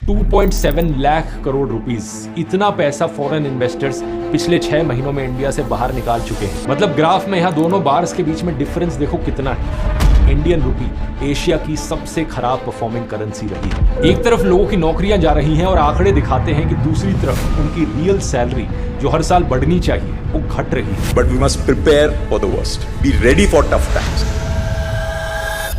2.7 lakh crore rupees, इतना पैसा foreign investors पिछले 6 महीनों में इंडिया से बाहर निकाल चुके हैं। मतलब ग्राफ में यहाँ दोनों बार्स के बीच में डिफरेंस देखो कितना है। इंडियन रुपी एशिया की सबसे खराब परफॉर्मिंग करेंसी रही है। एक तरफ लोगों की नौकरियां जा रही हैं और आंकड़े दिखाते हैं कि दूसरी तरफ उनकी रियल सैलरी जो हर साल बढ़नी चाहिए वो घट रही है। But we must prepare for the worst, be ready for tough times.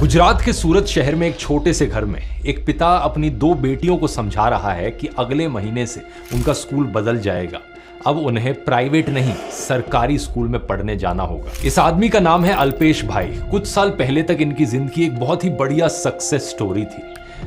Gujarat के सूरत शहर में एक छोटे से घर में एक पिता अपनी 2 बेटियों को समझा रहा है कि अगले महीने से उनका स्कूल बदल जाएगा। अब उन्हें प्राइवेट नहीं सरकारी स्कूल में पढ़ने जाना होगा। इस आदमी का नाम है अल्पेश भाई। कुछ साल पहले तक इनकी जिंदगी एक बहुत ही बढ़िया सक्सेस स्टोरी थी।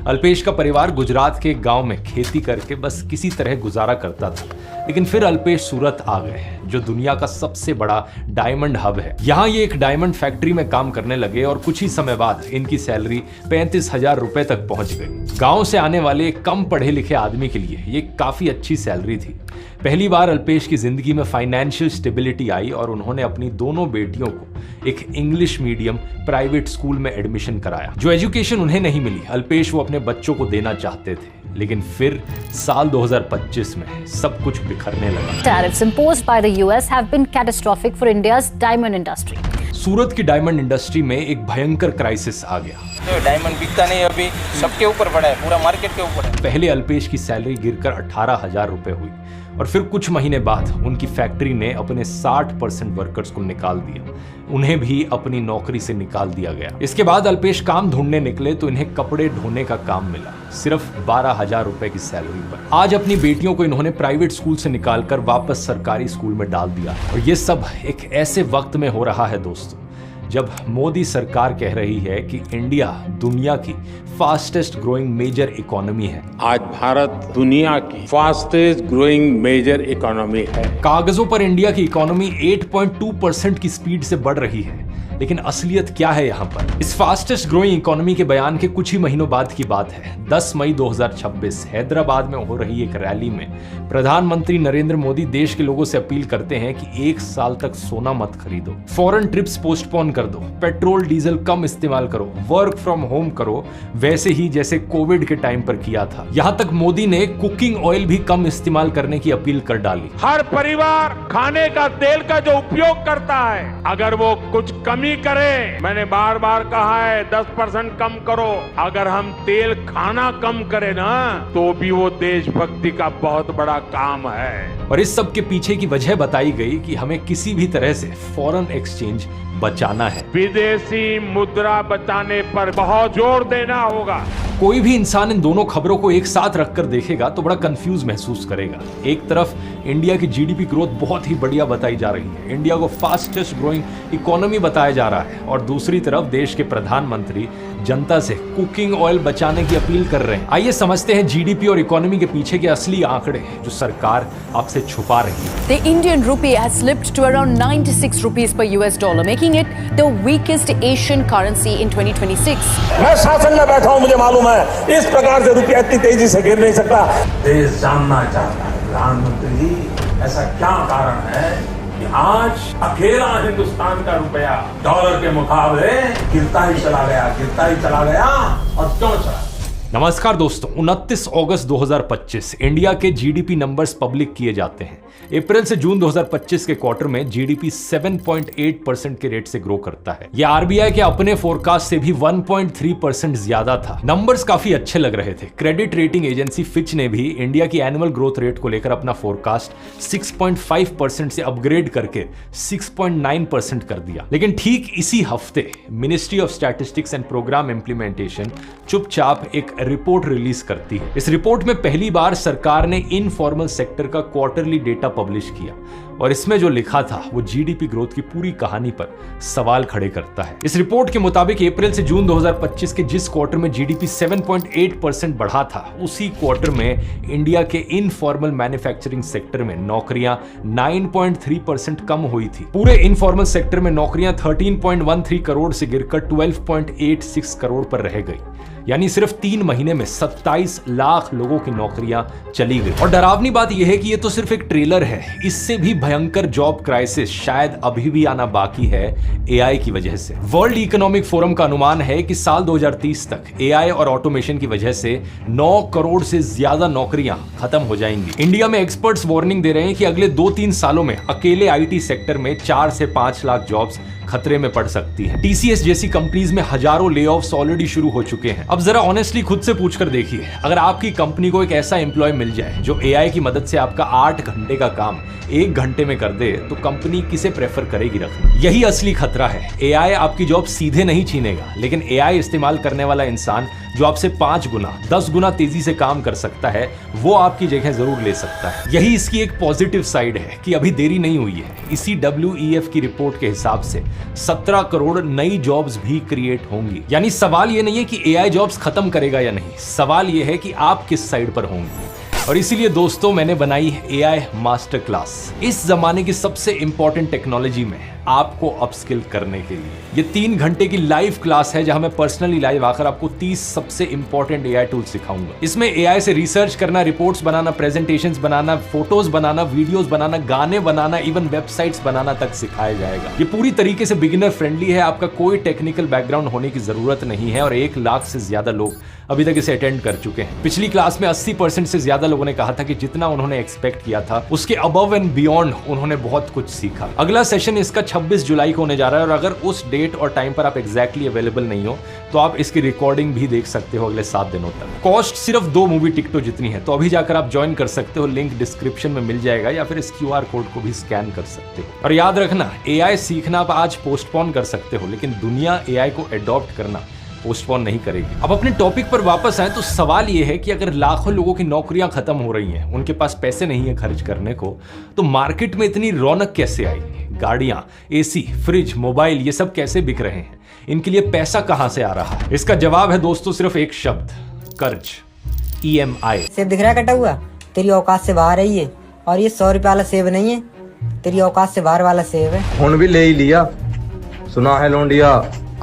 अल्पेश का परिवार गुजरात के एक गांव में खेती करके बस किसी तरह गुजारा करता था, लेकिन फिर अल्पेश सूरत आ गए, जो दुनिया का सबसे बड़ा डायमंड हब है। यहाँ ये एक डायमंड फैक्ट्री में काम करने लगे और कुछ ही समय बाद इनकी सैलरी 35,000 रुपए तक पहुंच गई। गांव से आने वाले एक कम पढ़े लिखे आदमी के लिए ये काफी अच्छी सैलरी थी। पहली बार अल्पेश की जिंदगी में फाइनेंशियल स्टेबिलिटी आई और उन्होंने अपनी दोनों बेटियों को एक इंग्लिश मीडियम प्राइवेट स्कूल में एडमिशन कराया। जो एजुकेशन उन्हें नहीं मिली, अल्पेश वो अपने बच्चों को देना चाहते थे, लेकिन फिर साल 2025 में सब कुछ बिखरने लगा। Tariffs imposed by the US have been catastrophic for India's diamond industry. सूरत की डायमंड इंडस्ट्री में एक भयंकर क्राइसिस आ गया। तो डायमंड बिकता नहीं, अभी सबके ऊपर पड़ा है, पूरा मार्केट के ऊपर है। पहले अल्पेश की सैलरी गिरकर 18,000 रुपए हुई और फिर कुछ महीने बाद उनकी फैक्ट्री ने अपने 60% वर्कर्स को निकाल दिया। उन्हें भी अपनी नौकरी से निकाल दिया गया। इसके बाद अल्पेश काम ढूंढने निकले तो इन्हें कपड़े ढोने का काम मिला, सिर्फ 12,000 रुपए की सैलरी पर। आज अपनी बेटियों को इन्होंने प्राइवेट स्कूल से निकालकर वापस सरकारी स्कूल में डाल दिया। और ये सब एक ऐसे वक्त में हो रहा है दोस्तों, जब मोदी सरकार कह रही है कि इंडिया दुनिया की फास्टेस्ट ग्रोइंग मेजर इकोनॉमी है। आज भारत दुनिया की फास्टेस्ट ग्रोइंग मेजर इकोनॉमी है। कागजों पर इंडिया की इकोनॉमी 8.2% की स्पीड से बढ़ रही है, लेकिन असलियत क्या है यहाँ पर? इस फास्टेस्ट ग्रोइंग इकोनॉमी के बयान के कुछ ही महीनों बाद की बात है। 10 मई 2026 हैदराबाद में हो रही एक रैली में प्रधानमंत्री नरेंद्र मोदी देश के लोगों से अपील करते हैं कि 1 साल तक सोना मत खरीदो, फॉरेन ट्रिप्स पोस्टपोन कर दो, पेट्रोल डीजल कम इस्तेमाल करो, वर्क फ्रॉम होम करो, वैसे ही जैसे कोविड के टाइम पर किया था। यहाँ तक मोदी ने कुकिंग ऑयल भी कम इस्तेमाल करने की अपील कर डाली। हर परिवार खाने का तेल का जो उपयोग करता है, अगर वो कुछ कमी करे, मैंने बार बार कहा है 10% कम करो। अगर हम तेल खाना कम करें ना, तो भी वो देशभक्ति का बहुत बड़ा काम है। और इस सब के पीछे की वजह बताई गई कि हमें किसी भी तरह से फॉरेन एक्सचेंज बचाना है। विदेशी मुद्रा बचाने पर बहुत जोर देना होगा। कोई भी इंसान इन दोनों खबरों को एक साथ रखकर देखेगा तो बड़ा कंफ्यूज महसूस करेगा। एक तरफ इंडिया की जीडीपी ग्रोथ बहुत ही बढ़िया बताई जा रही है, इंडिया को फास्टेस्ट ग्रोइंग इकोनॉमी बताया जा रहा है, और दूसरी तरफ देश के प्रधानमंत्री जनता से कुकिंग ऑयल बचाने की अपील कर रहे हैं। आइए समझते हैं जीडीपी और इकोनॉमी के पीछे के असली आंकड़े जो सरकार आपसे छुपा रही है। The Indian rupee has slipped to around 96 rupees per US dollar, making it the weakest Asian currency in 2026. मैं शासन में बैठा हूं, मुझे मालूम है इस प्रकार से रुपया इतनी तेजी से गिर नहीं सकता। देश जानना चाहता है प्रधानमंत्री जी, ऐसा क्या कारण है कि आज अकेला हिंदुस्तान का रुपया डॉलर के मुकाबले गिरता ही चला गया और क्यों चला? नमस्कार दोस्तों, 29 अगस्त 2025 इंडिया के जीडीपी नंबर्स पब्लिक किए जाते हैं। अप्रैल से जून 2025 के क्वार्टर में जीडीपी 7.8% के रेट से ग्रो करता है। यह आरबीआई के अपने फोरकास्ट से भी 1.3% ज्यादा था। नंबर्स काफी अच्छे लग रहे थे। क्रेडिट रेटिंग एजेंसी फिच ने भी इंडिया की एनुअल ग्रोथ रेट को लेकर अपना फोरकास्ट 6.5% से अपग्रेड करके 6.9% कर दिया। लेकिन ठीक इसी हफ्ते ministry of statistics and programme implementation चुपचाप एक रिपोर्ट रिलीज करती है। इस रिपोर्ट में पहली बार सरकार ने इनफॉर्मल सेक्टर का क्वार्टरली डेटा पब्लिश किया और इसमें जो लिखा था वो जीडीपी ग्रोथ की पूरी कहानी पर सवाल खड़े करता है। इस रिपोर्ट के मुताबिक अप्रैल से जून 2025 के जिस क्वार्टर में जीडीपी 7.8% बढ़ा था, उसी क्वार्टर में इंडिया के इनफॉर्मल मैन्युफैक्चरिंग सेक्टर में नौकरियां 9.3% कम हुई थी। पूरे इनफॉर्मल सेक्टर में नौकरियां 13.13 करोड़ से गिरकर 12.86 करोड़ पर रह गई। यानी सिर्फ 3 महीने में 27 लाख लोगों की नौकरियां चली गई। और डरावनी बात यह है कि यह तो सिर्फ एक ट्रेलर है, इससे भी भयंकर जॉब क्राइसिस शायद अभी भी आना बाकी है एआई की वजह से। वर्ल्ड इकोनॉमिक फोरम का अनुमान है कि साल 2030 तक एआई और ऑटोमेशन की वजह से 9 करोड़ से ज्यादा नौकरियां खत्म हो जाएंगी। इंडिया में एक्सपर्ट्स वार्निंग दे रहे हैं कि अगले 2-3 सालों में अकेले आईटी सेक्टर में 4 से 5 लाख जॉब्स खतरे में पड़ सकती है। टीसीएस जैसी कंपनीज में हजारों लेऑफ्स ऑलरेडी शुरू हो चुके हैं। अब जरा ऑनेस्टली खुद से पूछकर देखिए, अगर आपकी कंपनी को एक ऐसा एम्प्लॉय मिल जाए जो एआई की मदद से आपका 8 घंटे का काम 1 घंटे में कर दे, तो कंपनी किसे प्रेफर करेगी रखना? यही असली खतरा है। एआई आपकी जॉब सीधे नहीं छीनेगा, लेकिन एआई इस्तेमाल करने वाला इंसान जो आपसे 5 गुना 10 गुना तेजी से काम कर सकता है, वो आपकी जगह जरूर ले सकता है। यही इसकी एक पॉजिटिव साइड है कि अभी देरी नहीं हुई है। इसी WEF की रिपोर्ट के हिसाब से 17 करोड़ नई जॉब्स भी क्रिएट होंगी। यानी सवाल ये नहीं है कि एआई जॉब्स खत्म करेगा या नहीं, सवाल ये है कि आप किस साइड पर होंगे। और इसीलिए दोस्तों मैंने बनाई एआई मास्टर क्लास, इस जमाने की सबसे इंपॉर्टेंट टेक्नोलॉजी में आपको अपस्किल करने के लिए। ये 3 घंटे की लाइव क्लास है जहां मैं पर्सनली लाइव आकर आपको 30 सबसे इंपॉर्टेंट एआई टूल्स सिखाऊंगा। इसमें एआई से रिसर्च करना, रिपोर्ट्स बनाना, प्रेजेंटेशंस बनाना, फोटोज बनाना, वीडियोस बनाना, गाने बनाना, इवन वेबसाइट्स बनाना तक सिखाया जाएगा। ये पूरी तरीके से बिगिनर फ्रेंडली है, आपका कोई टेक्निकल बैकग्राउंड होने की जरूरत नहीं है और 1 लाख से ज्यादा लोग अभी तक इसे अटेंड कर चुके हैं। पिछली क्लास में 80% से ज्यादा लोगों ने कहा था कि जितना उन्होंने एक्सपेक्ट किया था उसके अबव एंड बियॉन्ड उन्होंने बहुत कुछ सीखा। अगला सेशन इसका 26 जुलाई को होने जा रहा है और अगर उस डेट और टाइम पर आप एग्जैक्टली अवेलेबल नहीं हो तो आप इसकी रिकॉर्डिंग भी देख सकते हो अगले 7 दिनों तक। कॉस्ट सिर्फ 2 मूवी टिकटों जितनी है, तो अभी जाकर आप ज्वाइन कर सकते हो, लिंक डिस्क्रिप्शन में मिल जाएगा, या फिर इस QR कोड को भी स्कैन कर सकते हो। और याद रखना, एआई सीखना आप आज पोस्टपोन कर सकते हो, लेकिन दुनिया एआई को एडॉप्ट करना पोस्टपोन नहीं करेगी। अब अपने टॉपिक पर वापस आए तो सवाल यह है कि अगर लाखों लोगों की नौकरियां खत्म हो रही हैं, उनके पास पैसे नहीं है खर्च करने को, तो मार्केट में इतनी रौनक कैसे आई? गाड़ियां, एसी, फ्रिज, मोबाइल, ये सब कैसे बिक रहे हैं? इनके लिए पैसा कहां से आ रहा है? इसका जवाब है दोस्तों सिर्फ एक शब्द, कर्ज, EMI। सेब दिख रहा है कटा हुआ? तेरी औकात से बाहर है ये, और ये 100 रुपए वाला सेब नहीं है, तेरी औकात से बाहर वाला सेब है। फोन भी ले ही लिया, सुना है लोंडिया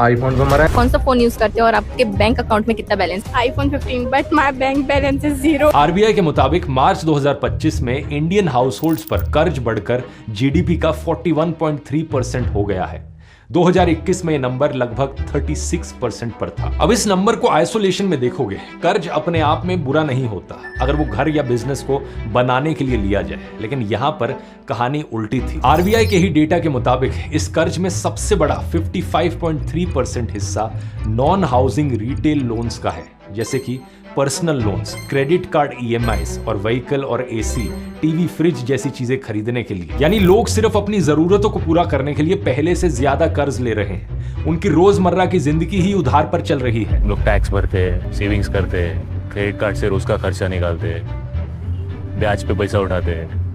आईफोन पे मरा है। कौन सा फोन यूज करते हो और आपके बैंक अकाउंट में कितना balance? iPhone 15 but my bank balance is 0। RBI के मुताबिक मार्च 2025 में इंडियन हाउसहोल्ड्स पर कर्ज बढ़कर GDP का 41.3% हो गया है। 2021 में यह नंबर लगभग 36% पर था। अब इस नंबर को आइसोलेशन में देखोगे, कर्ज अपने आप में बुरा नहीं होता अगर वो घर या बिजनेस को बनाने के लिए लिया जाए, लेकिन यहां पर कहानी उल्टी थी। RBI के ही डेटा के मुताबिक इस कर्ज में सबसे बड़ा 55.3% हिस्सा नॉन हाउसिंग रिटेल लोन्स का है, जैसे कि personal loans, credit card EMIs और व्हीकल और AC, टीवी, फ्रिज जैसी चीजें खरीदने के लिए। यानी लोग सिर्फ अपनी जरूरतों को पूरा करने के लिए पहले से ज्यादा कर्ज ले रहे हैं। उनकी रोजमर्रा की जिंदगी ही उधार पर चल रही है। लोग टैक्स भरते हैं, सेविंग्स करते हैं, क्रेडिट कार्ड से रोज का खर्चा निकालते हैं, ब्याज पे पैसा उठाते हैं,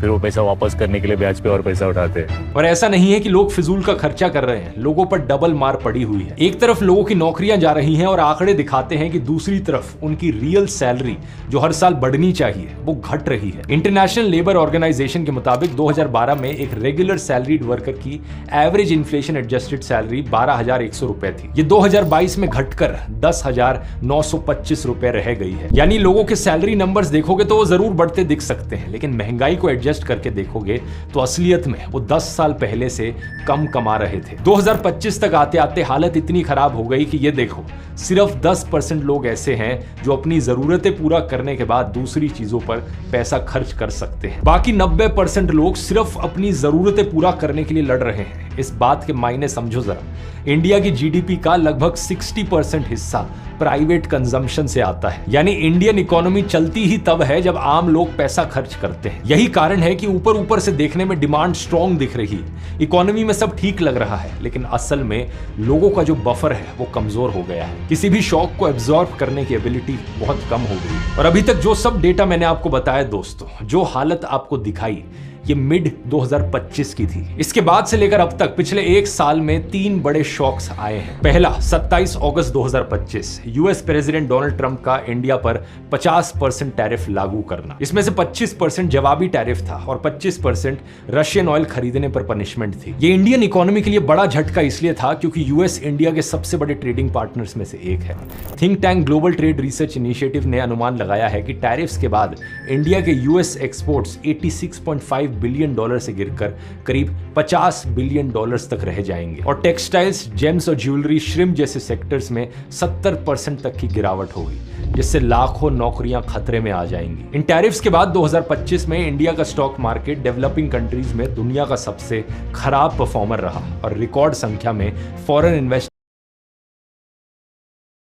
फिर वो पैसा वापस करने के लिए ब्याज पे और पैसा उठाते हैं। और ऐसा नहीं है कि लोग फिजूल का खर्चा कर रहे हैं, लोगों पर डबल मार पड़ी हुई है। एक तरफ लोगों की नौकरियां जा रही हैं और आंकड़े दिखाते हैं कि दूसरी तरफ उनकी रियल सैलरी जो हर साल बढ़नी चाहिए वो घट रही है। इंटरनेशनल लेबर ऑर्गेनाइजेशन के मुताबिक 2012 में एक रेगुलर सैलरीड वर्कर की एवरेज इन्फ्लेशन एडजस्टेड सैलरी 12,100 रुपए थी। ये 2022 में घटकर 10,925 रुपए रह गई है। यानी लोगों के सैलरी नंबर्स देखोगे तो वो जरूर बढ़ते दिख सकते हैं, लेकिन महंगाई को एडजस्ट करके देखोगे तो असलियत में वो 10 साल पहले से कम कमा रहे थे। 2025 तक आते आते हालत इतनी खराब हो गई कि ये देखो, सिर्फ 10% लोग ऐसे हैं जो अपनी जरूरतें पूरा करने के बाद दूसरी चीजों पर पैसा खर्च कर सकते हैं। बाकी 90% लोग सिर्फ अपनी जरूरतें पूरा करने के लिए लड़ रहे हैं। इस बात के मायने समझो जरा, इंडिया की GDP का लगभग 60% हिस्सा प्राइवेट कंजम्पशन से आता है। यानी इंडियन इकोनॉमी चलती ही तब है जब आम लोग पैसा खर्च करते हैं। यही कारण है कि ऊपर ऊपर से देखने में डिमांड स्ट्रॉन्ग दिख रही है, इकोनॉमी में सब ठीक लग रहा है, लेकिन असल में लोगों का जो बफर है वो कमजोर हो गया है। किसी भी शॉक को एब्जॉर्ब करने की एबिलिटी बहुत कम हो गई। और अभी तक जो सब डेटा मैंने आपको बताया दोस्तों, जो हालत आपको दिखाई, ये मिड 2025 की थी। इसके बाद से लेकर अब तक पिछले एक साल में 3 बड़े शॉक्स आए हैं। पहला 27 अगस्त 2025 यूएस प्रेसिडेंट डोनाल्ड ट्रंप का इंडिया पर 50% टैरिफ लागू करना। इसमें से 25% जवाबी टैरिफ था और 25% रशियन ऑयल खरीदने पर पनिशमेंट थी। ये इंडियन इकोनॉमी के लिए बड़ा झटका इसलिए था क्योंकि यूएस इंडिया के सबसे बड़े ट्रेडिंग पार्टनर्स में से एक है। Think tank global trade research initiative ने अनुमान लगाया है कि टैरिफ्स के बाद इंडिया के यूएस एक्सपोर्ट्स 86.5 बिलियन डॉलर से गिरकर करीब 50 बिलियन डॉलर्स तक रह जाएंगे और टेक्सटाइल्स, जेम्स और ज्वेलरी, श्रिम्प जैसे सेक्टर्स में 70% तक की गिरावट होगी, जिससे लाखों नौकरियां खतरे में आ जाएंगी। इन टैरिफ्स के बाद 2025 में इंडिया का स्टॉक मार्केट डेवलपिंग कंट्रीज में दुनिया का सबसे खराब परफॉर्मर रहा और रिकॉर्ड संख्या में फॉरेन इन्वेस्टमेंट